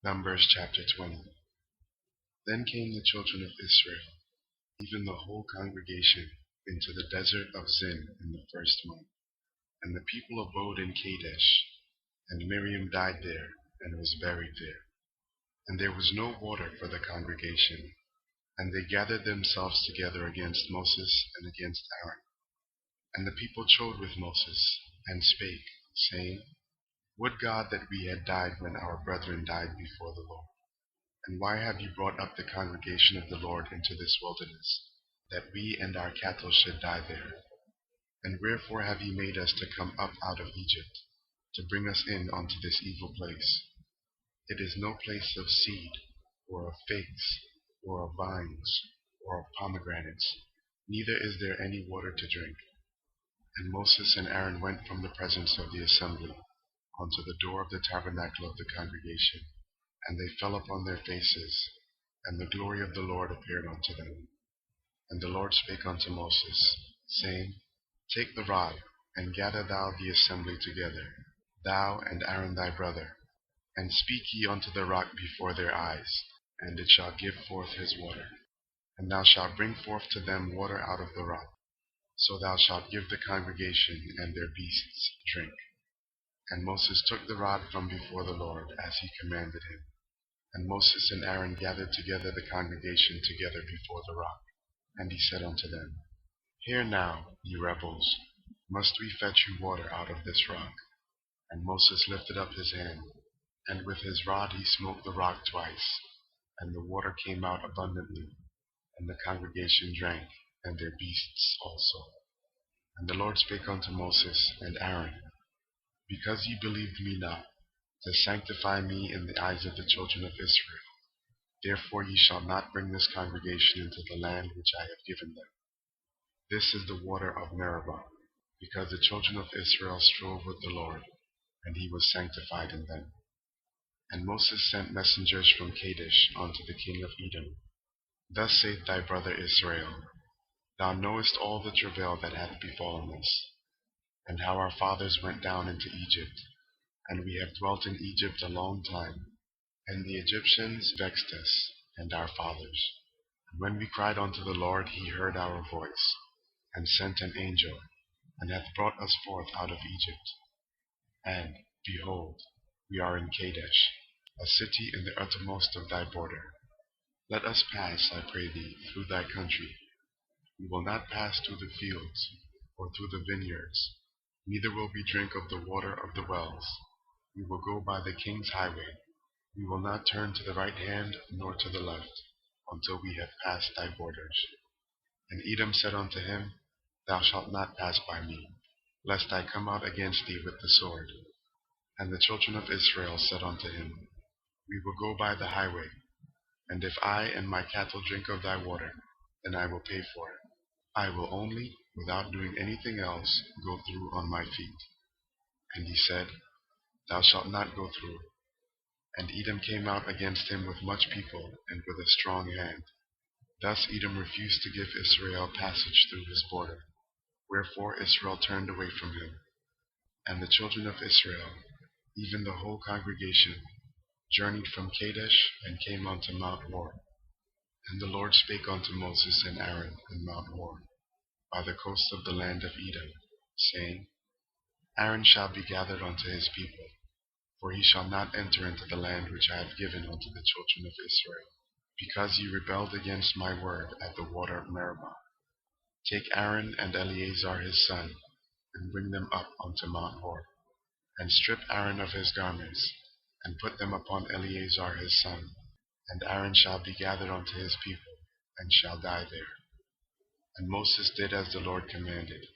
Numbers chapter 20. Then came the children of Israel, even the whole congregation, into the desert of Zin in the first month. And the people abode in Kadesh, and Miriam died there, and was buried there. And there was no water for the congregation, and they gathered themselves together against Moses and against Aaron. And the people chode with Moses, and spake, saying, Would God that we had died when our brethren died before the Lord. And why have you brought up the congregation of the Lord into this wilderness, that we and our cattle should die there? And wherefore have you made us to come up out of Egypt, to bring us in unto this evil place? It is no place of seed, or of figs, or of vines, or of pomegranates, neither is there any water to drink. And Moses and Aaron went from the presence of the assembly unto the door of the tabernacle of the congregation, and they fell upon their faces, and the glory of the Lord appeared unto them. And the Lord spake unto Moses, saying, Take the rod, and gather thou the assembly together, thou and Aaron thy brother, and speak ye unto the rock before their eyes, and it shall give forth his water. And thou shalt bring forth to them water out of the rock. So thou shalt give the congregation and their beasts drink. And Moses took the rod from before the Lord, as he commanded him. And Moses and Aaron gathered together the congregation together before the rock. And he said unto them, Hear now, ye rebels, must we fetch you water out of this rock? And Moses lifted up his hand, and with his rod he smote the rock twice, and the water came out abundantly, and the congregation drank, and their beasts also. And the Lord spake unto Moses and Aaron, Because ye believed me not, to sanctify me in the eyes of the children of Israel, therefore ye shall not bring this congregation into the land which I have given them. This is the water of Meribah, because the children of Israel strove with the Lord, and he was sanctified in them. And Moses sent messengers from Kadesh unto the king of Edom. Thus saith thy brother Israel, Thou knowest all the travail that hath befallen us, and how our fathers went down into Egypt, and we have dwelt in Egypt a long time, and the Egyptians vexed us, and our fathers. And when we cried unto the Lord, he heard our voice, and sent an angel, and hath brought us forth out of Egypt. And, behold, we are in Kadesh, a city in the uttermost of thy border. Let us pass, I pray thee, through thy country. We will not pass through the fields, or through the vineyards, neither will we drink of the water of the wells. We will go by the king's highway. We will not turn to the right hand nor to the left, until we have passed thy borders. And Edom said unto him, Thou shalt not pass by me, lest I come out against thee with the sword. And the children of Israel said unto him, We will go by the highway, and if I and my cattle drink of thy water, then I will pay for it. I will only, without doing anything else, go through on my feet. And he said, Thou shalt not go through. And Edom came out against him with much people, and with a strong hand. Thus Edom refused to give Israel passage through his border. Wherefore Israel turned away from him. And the children of Israel, even the whole congregation, journeyed from Kadesh, and came unto Mount Hor. And the Lord spake unto Moses and Aaron in Mount Hor, by the coast of the land of Edom, saying, Aaron shall be gathered unto his people, for he shall not enter into the land which I have given unto the children of Israel, because ye rebelled against my word at the water of Meribah. Take Aaron and Eleazar his son, and bring them up unto Mount Hor, and strip Aaron of his garments, and put them upon Eleazar his son, and Aaron shall be gathered unto his people, and shall die there. And Moses did as the Lord commanded,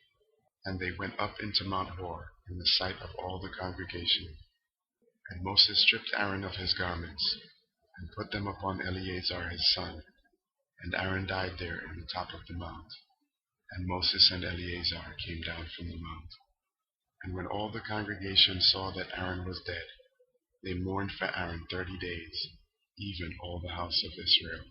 and they went up into Mount Hor in the sight of all the congregation. And Moses stripped Aaron of his garments, and put them upon Eleazar his son, and Aaron died there in the top of the mount. And Moses and Eleazar came down from the mount. And when all the congregation saw that Aaron was dead, they mourned for Aaron 30 days, even all the house of Israel.